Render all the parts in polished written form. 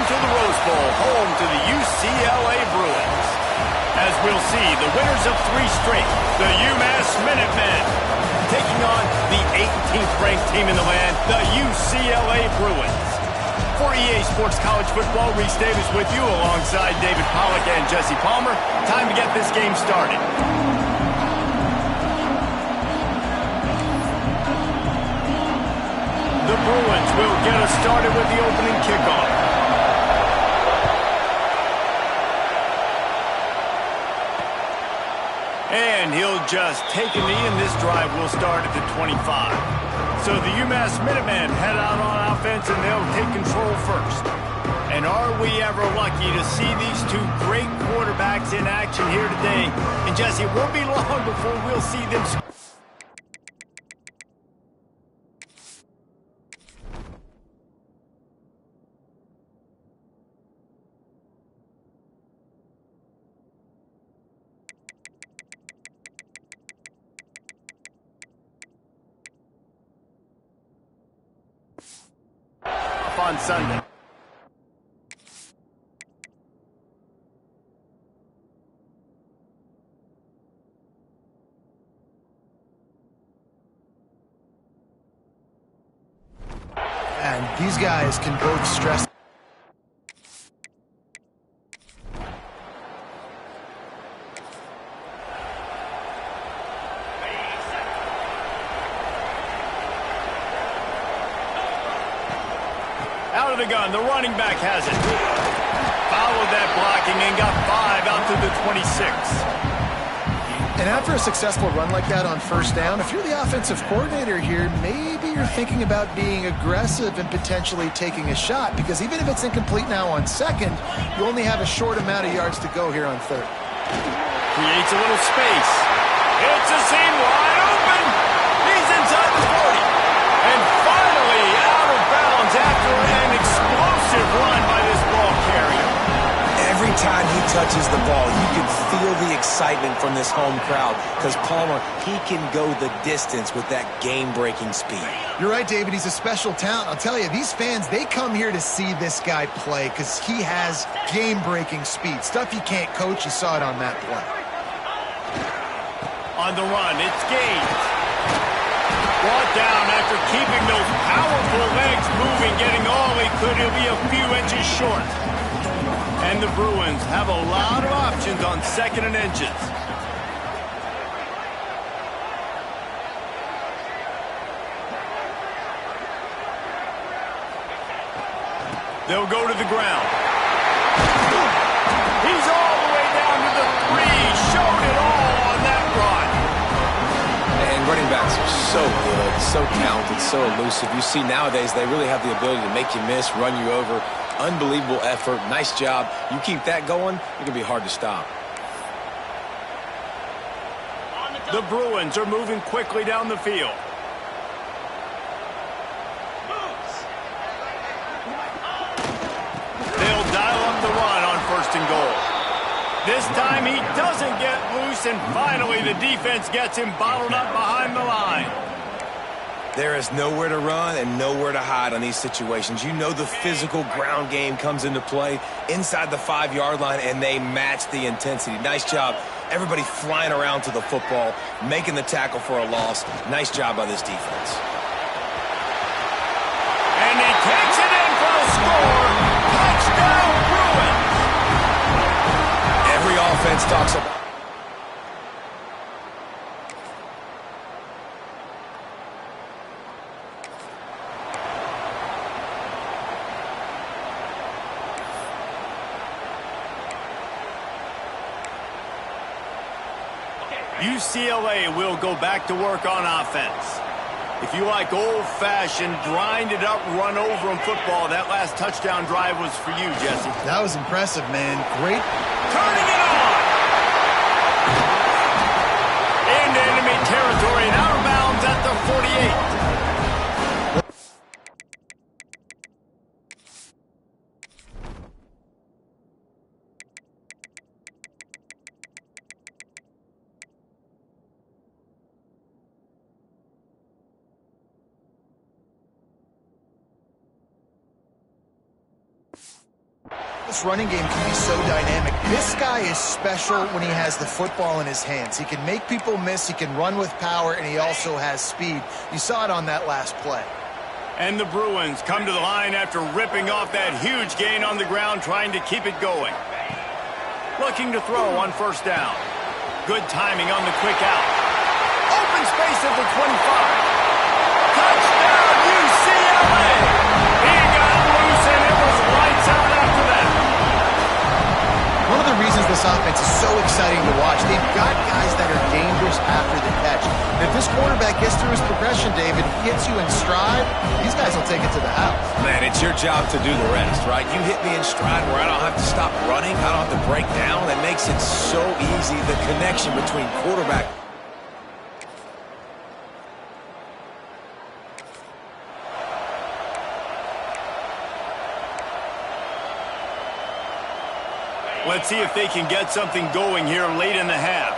Welcome to the Rose Bowl, home to the UCLA Bruins. As we'll see, the winners of 3 straight, the UMASS Minutemen, taking on the 18th ranked team in the land, the UCLA Bruins. For EA Sports College Football, Reese Davis with you alongside David Pollack and Jesse Palmer. Time to get this game started. The Bruins will get us started with the opening kickoff. And he'll just take a knee, and this drive will start at the 25. So the UMass Minutemen head out on offense, and they'll take control first. And are we ever lucky to see these 2 great quarterbacks in action here today? And Jesse, it won't be long before we'll see them. On Sunday. And these guys can both stress. Out of the gun, the running back has it. Followed that blocking and got 5 out to the 26. And after a successful run like that on first down, if you're the offensive coordinator here, maybe you're thinking about being aggressive and potentially taking a shot, because even if it's incomplete now on second, you only have a short amount of yards to go here on third. Creates a little space. It's a seam wide open. He's inside the 40. And finally out of bounds after an explosive run by this ball carrier. Every time he touches the ball, you can feel the excitement from this home crowd, because Palmer, he can go the distance with that game-breaking speed. You're right, David. He's a special talent. I'll tell you, these fans, they come here to see this guy play because he has game-breaking speed. Stuff you can't coach. You saw it on that play. On the run, it's Gaines. Brought down after keeping those powerful legs moving, getting all he could. He'll be a few inches short. And the Bruins have a lot of options on 2nd and inches. They'll go to the ground. He's all the way down to the 3. Showed it all on that run. And running backs are so good, so talented, so elusive. You see nowadays they really have the ability to make you miss, run you over. Unbelievable effort. Nice job. You keep that going, it's going to be hard to stop. The Bruins are moving quickly down the field. They'll dial up the run on 1st and goal. This time he doesn't get loose, and finally the defense gets him bottled up behind the line. There is nowhere to run and nowhere to hide on these situations. You know the physical ground game comes into play inside the 5-yard line, and they match the intensity. Nice job. Everybody flying around to the football, making the tackle for a loss. Nice job by this defense. And he takes it in for the score. Touchdown, Bruins. Every offense talks about... UCLA will go back to work on offense. If you like old-fashioned, grind-it-up, run-over-'em football, that last touchdown drive was for you, Jesse. That was impressive, man. Great. Turning it on! Into enemy territory and out of bounds at the 48. This running game can be so dynamic. This guy is special when he has the football in his hands. He can make people miss, he can run with power, and he also has speed. You saw it on that last play. And the Bruins come to the line after ripping off that huge gain on the ground, trying to keep it going. Looking to throw on first down. Good timing on the quick out. Open space at the 25. Touchdown, UCLA! He got loose, and it was lights out after that. One of the reasons this offense is so exciting to watch, they've got guys that are dangerous after the catch. And if this quarterback gets through his progression, David, gets you in stride, these guys will take it to the house. Man, it's your job to do the rest, right? You hit me in stride where I don't have to stop running, I don't have to break down. That makes it so easy, the connection between quarterback. Let's see if they can get something going here late in the half.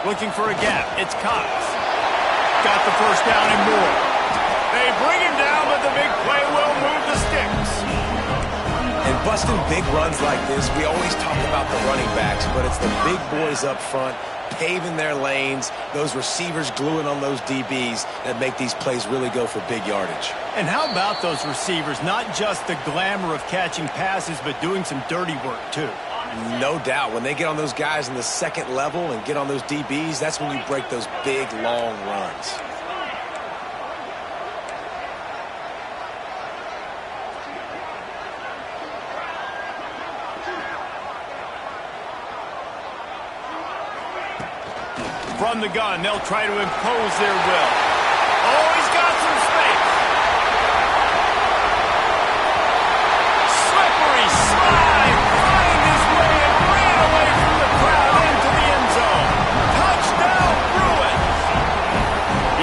Looking for a gap. It's Cox. Got the first down and more. They bring him down, but the big play will move the sticks. And busting big runs like this, we always talk about the running backs, but it's the big boys up front paving their lanes, those receivers gluing on those DBs that make these plays really go for big yardage. And how about those receivers? Not just the glamour of catching passes, but doing some dirty work, too. No doubt. When they get on those guys in the second level and get on those DBs, that's when you break those big, long runs. From the gun, they'll try to impose their will. Oh, he's got some space. Slippery slide, find his way and ran away from the crowd into the end zone. Touchdown, Bruins.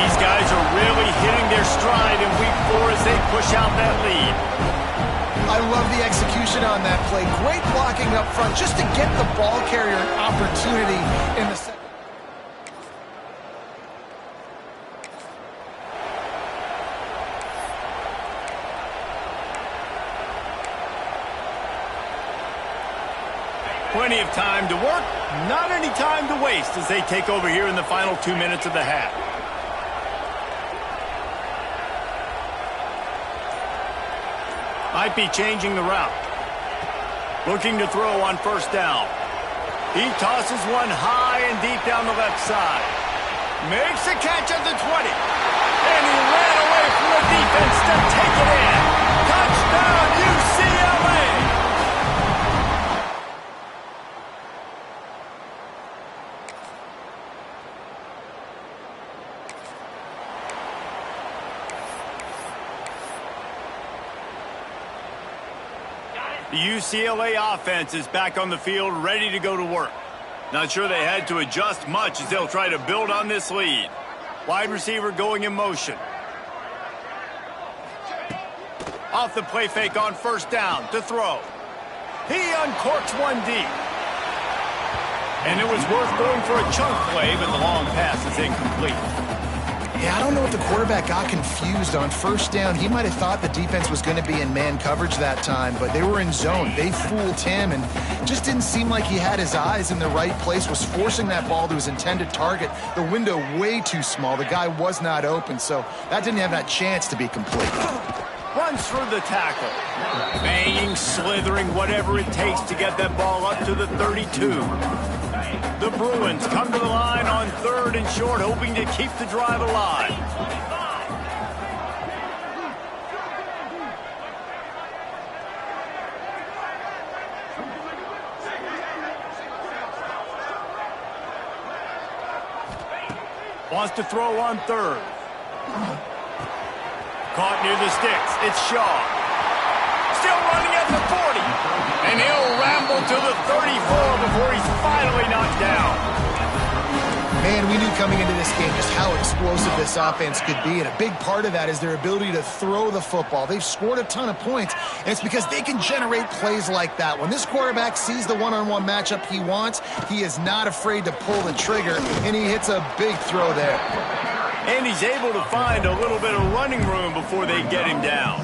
These guys are really hitting their stride in week 4 as they push out that lead. I love the execution on that play. Great blocking up front just to get the ball carrier an opportunity in the second. Plenty of time to work, not any time to waste as they take over here in the final 2 minutes of the half. Might be changing the route. Looking to throw on first down. He tosses one high and deep down the left side. Makes a catch at the 20. And he ran away from the defense to take it in. Touchdown, UCLA! The UCLA offense is back on the field, ready to go to work. Not sure they had to adjust much as they'll try to build on this lead. Wide receiver going in motion. Off the play fake on first down to throw. He uncorks one deep. And it was worth going for a chunk play, but the long pass is incomplete. Yeah, I don't know if the quarterback got confused on first down. He might have thought the defense was going to be in man coverage that time, but they were in zone. They fooled him and just didn't seem like he had his eyes in the right place, was forcing that ball to his intended target. The window way too small. The guy was not open, so that didn't have that chance to be complete. Runs through the tackle. Banging, slithering, whatever it takes to get that ball up to the 32. The Bruins come to the line on 3rd and short, hoping to keep the drive alive. Wants to throw on 3rd. Caught near the sticks. It's Shaw. Still running at the 40. And he'll ramble to the 34 before he's finally knocked down. Man, we knew coming into this game just how explosive this offense could be, and a big part of that is their ability to throw the football. They've scored a ton of points, and it's because they can generate plays like that. When this quarterback sees the one-on-one matchup he wants, he is not afraid to pull the trigger, and he hits a big throw there. And he's able to find a little bit of running room before they get him down.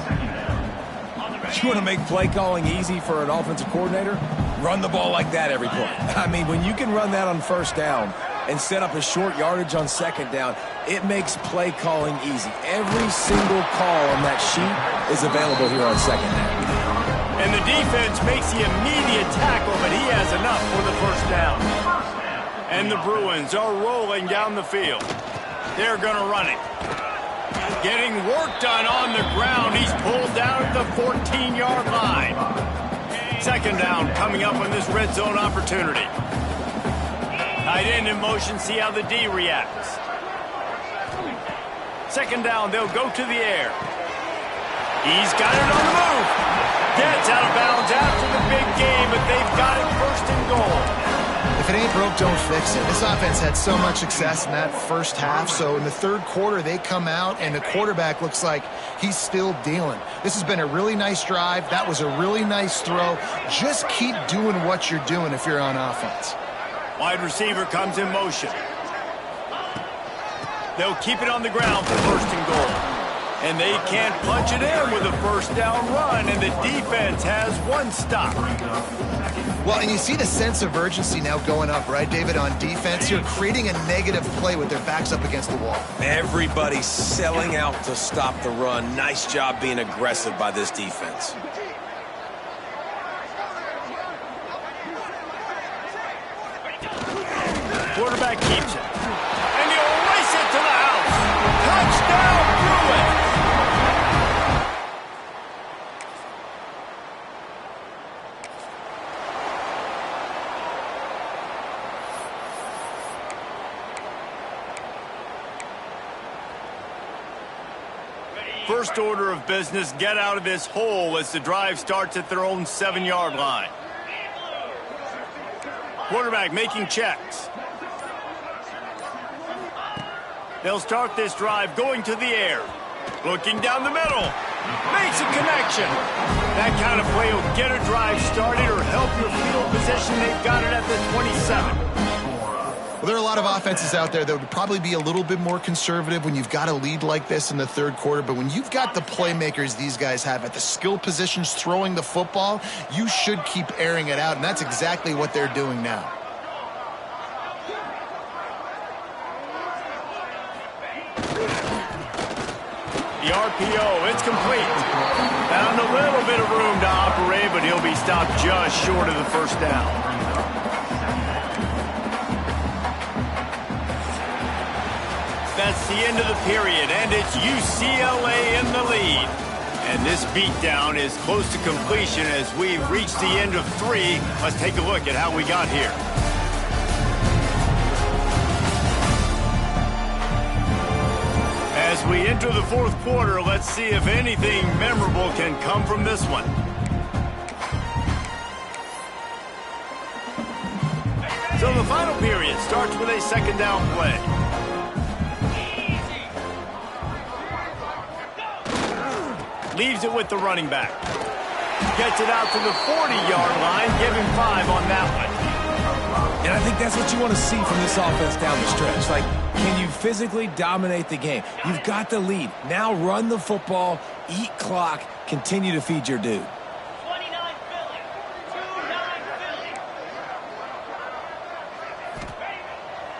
You want to make play calling easy for an offensive coordinator? Run the ball like that every play. I mean, when you can run that on first down and set up a short yardage on second down, it makes play calling easy. Every single call on that sheet is available here on second down. And the defense makes the immediate tackle, but he has enough for the first down. And the Bruins are rolling down the field. They're going to run it. Getting work done on the ground. He's pulled down at the 14-yard line. Second down coming up on this red zone opportunity. Tight end in motion, see how the D reacts. Second down, they'll go to the air. He's got it on the move. Gets out of bounds after the big game, but they've got it first and goal. If it ain't broke, don't fix it. This offense had so much success in that first half, so in the third quarter, they come out, and the quarterback looks like he's still dealing. This has been a really nice drive. That was a really nice throw. Just keep doing what you're doing if you're on offense. Wide receiver comes in motion. They'll keep it on the ground for first and goal. And they can't punch it in with a first down run, and the defense has one stop. Well, and you see the sense of urgency now going up, right, David, on defense. You're creating a negative play with their backs up against the wall. Everybody's selling out to stop the run. Nice job being aggressive by this defense. Quarterback keeps it. And he'll race it to the house. Touchdown, Bruins! First order of business, get out of this hole as the drive starts at their own 7-yard line. Quarterback making checks. They'll start this drive going to the air. Looking down the middle. Makes a connection. That kind of play will get a drive started or help your field position. They've got it at the 27. Well, there are a lot of offenses out there that would probably be a little bit more conservative when you've got a lead like this in the third quarter. But when you've got the playmakers these guys have at the skill positions throwing the football, you should keep airing it out. And that's exactly what they're doing now. The RPO, it's complete. Found a little bit of room to operate, but he'll be stopped just short of the first down. That's the end of the period, and it's UCLA in the lead. And this beatdown is close to completion as we reach the end of 3. Let's take a look at how we got here. As we enter the fourth quarter, let's see if anything memorable can come from this one. So the final period starts with a second down play. Leaves it with the running back. Gets it out to the 40-yard line. Give him 5 on that one. And I think that's what you want to see from this offense down the stretch. Like, can you physically dominate the game? You've got the lead. Now run the football, eat clock, continue to feed your dude.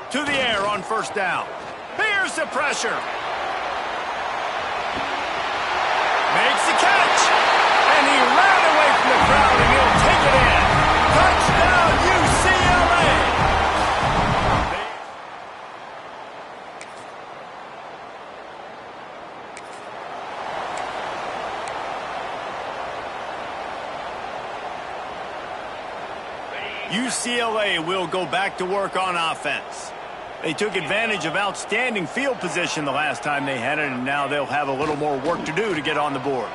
To the air on first down. Here's the pressure. Makes the catch. And he ran away from the crowd, and he'll take it in. Touchdown, UCLA. UCLA will go back to work on offense. They took advantage of outstanding field position the last time they had it, and now they'll have a little more work to do to get on the board.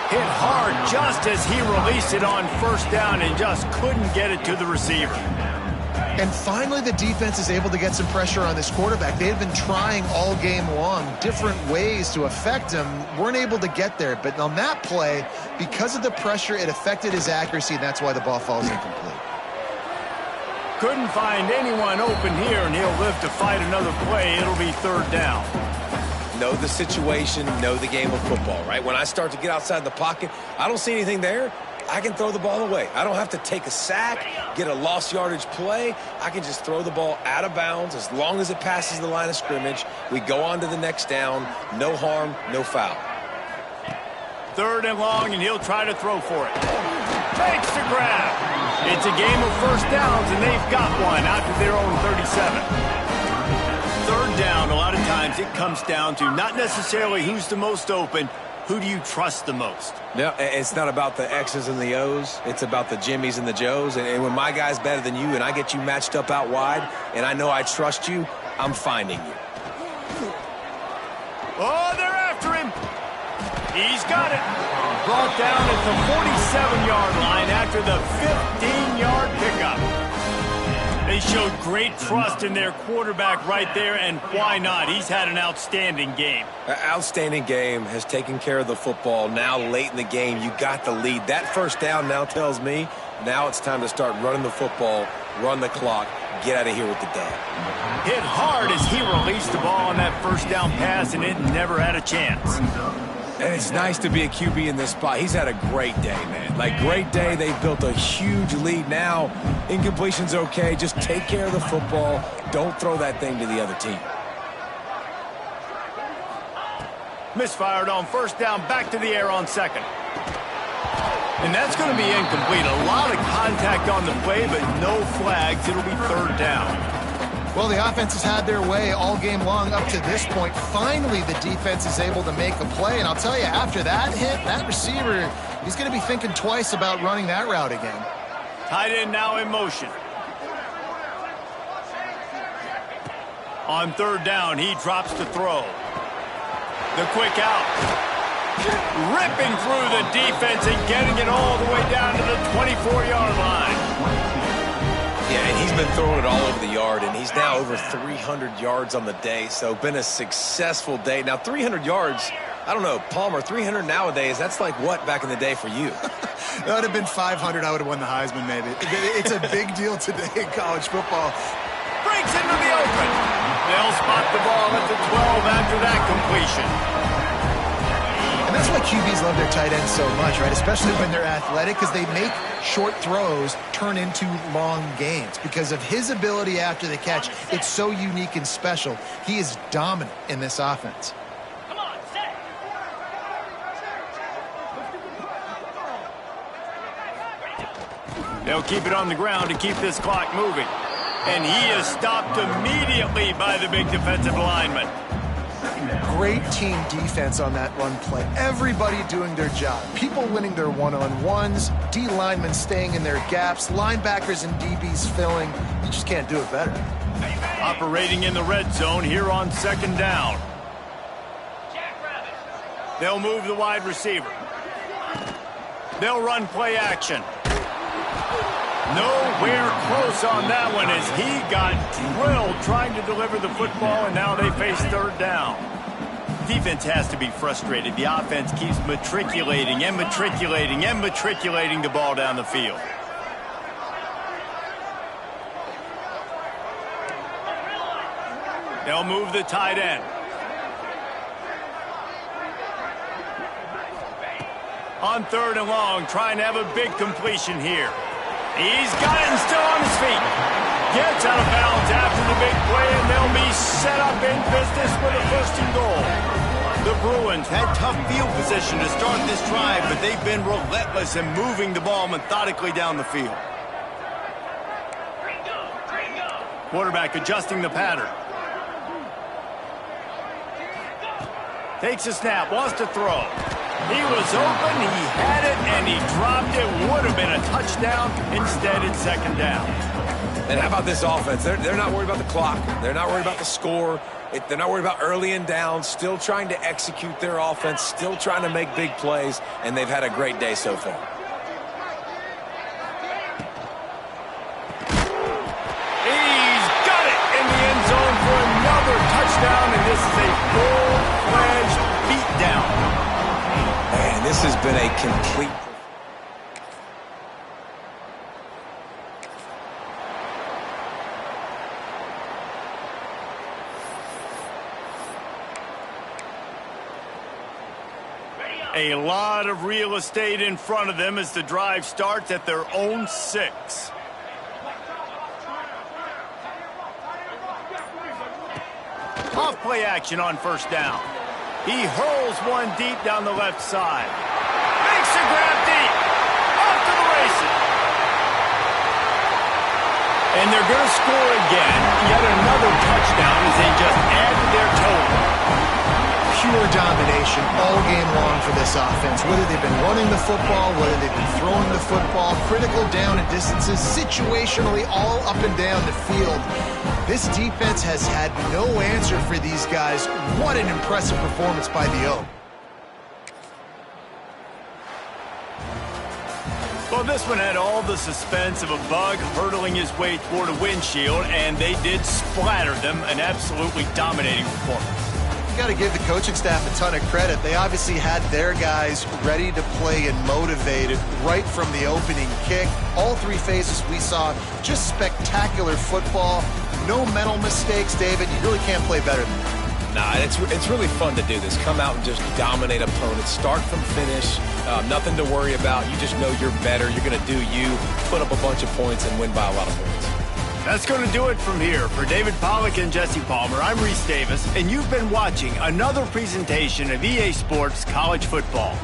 Hit hard just as he released it on first down and just couldn't get it to the receiver. And finally, the defense is able to get some pressure on this quarterback. They've been trying all game long different ways to affect him. Weren't able to get there. But on that play, because of the pressure, it affected his accuracy, and that's why the ball falls incomplete. Couldn't find anyone open here, and he'll live to fight another play. It'll be third down. Know the situation, know the game of football, right? When I start to get outside the pocket, I don't see anything there, I can throw the ball away. I don't have to take a sack, get a lost yardage play. I can just throw the ball out of bounds as long as it passes the line of scrimmage. We go on to the next down. No harm, no foul. Third and long, and he'll try to throw for it. Makes the grab. It's a game of first downs, and they've got one out to their own 37. Third down, a lot of times it comes down to not necessarily who's the most open, who do you trust the most? No, it's not about the X's and the O's. It's about the Jimmies and the Joes. And when my guy's better than you and I get you matched up out wide and I know I trust you, I'm finding you. Oh, they're after him. He's got it. Brought down at the 47-yard line after the 15-yard pickup. They showed great trust in their quarterback right there, and why not? He's had an outstanding game. Outstanding game, has taken care of the football. Now late in the game, you got the lead. That first down now tells me now it's time to start running the football, run the clock, get out of here with the dub. Hit hard as he released the ball on that first down pass, and it never had a chance. And it's nice to be a QB in this spot. He's had a great day, man. Like, great day. They've built a huge lead now. Incompletion's okay. Just take care of the football. Don't throw that thing to the other team. Misfired on first down, back to the air on second. And that's going to be incomplete. A lot of contact on the play, but no flags. It'll be third down. Well, the offense has had their way all game long up to this point. Finally, the defense is able to make a play. And I'll tell you, after that hit, that receiver, he's going to be thinking twice about running that route again. Tight end now in motion. On third down, he drops to throw. The quick out. Ripping through the defense and getting it all the way down to the 24-yard line. Yeah, and he's been throwing it all over the yard, and he's now over 300 yards on the day, so been a successful day. Now, 300 yards, I don't know, Palmer, 300 nowadays, that's like what back in the day for you? That would have been 500. I would have won the Heisman, maybe. It's a big deal today in college football. Breaks into the open. They'll spot the ball at the 12 after that completion. And that's why QBs love their tight ends so much, right? Especially when they're athletic, because they make short throws turn into long gains. Because of his ability after the catch, it's so unique and special. He is dominant in this offense. Come on, set. They'll keep it on the ground to keep this clock moving. And he is stopped immediately by the big defensive lineman. Great team defense on that run play. Everybody doing their job. People winning their one-on-ones, D linemen staying in their gaps, linebackers and DBs filling. You just can't do it better. Operating in the red zone here on second down. They'll move the wide receiver. They'll run play action. Nowhere close on that one as he got drilled trying to deliver the football, and now they face third down. Defense has to be frustrated. The offense keeps matriculating and matriculating and matriculating the ball down the field. They'll move the tight end. On third and long, trying to have a big completion here. He's got it and still on his feet. Gets out of bounds after the big play, and they'll be set up in business with a first and goal. The Bruins had tough field position to start this drive, but they've been relentless in moving the ball methodically down the field. Quarterback adjusting the pattern. Takes a snap, wants to throw. He was open, he had it, and he dropped it. Would have been a touchdown. Instead, it's second down. And how about this offense? They're not worried about the clock. They're not worried about the score. They're not worried about early and down. Still trying to execute their offense. Still trying to make big plays. And they've had a great day so far. He's got it in the end zone for another touchdown. And this is a full-fledged beatdown. Man, this has been a complete... A lot of real estate in front of them as the drive starts at their own 6. Off play action on first down. He hurls one deep down the left side. Makes a grab deep. Off to the races. And they're going to score again. Yet another touchdown as they just add to their total. Pure domination all game long for this offense. Whether they've been running the football, whether they've been throwing the football, critical down and distances, situationally all up and down the field. This defense has had no answer for these guys. What an impressive performance by the O. Well, this one had all the suspense of a bug hurtling his way toward a windshield, and they did splatter them. An absolutely dominating performance. You got to give the coaching staff a ton of credit. They obviously had their guys ready to play and motivated right from the opening kick. All 3 phases we saw just spectacular football. No mental mistakes, David. You really can't play better than that. Nah, it's really fun to do this. Come out and just dominate opponents. Start from finish. Nothing to worry about. You just know you're better. You're going to do you, put up a bunch of points, and win by a lot of points. That's going to do it from here. For David Pollack and Jesse Palmer, I'm Reese Davis, and you've been watching another presentation of EA Sports College Football.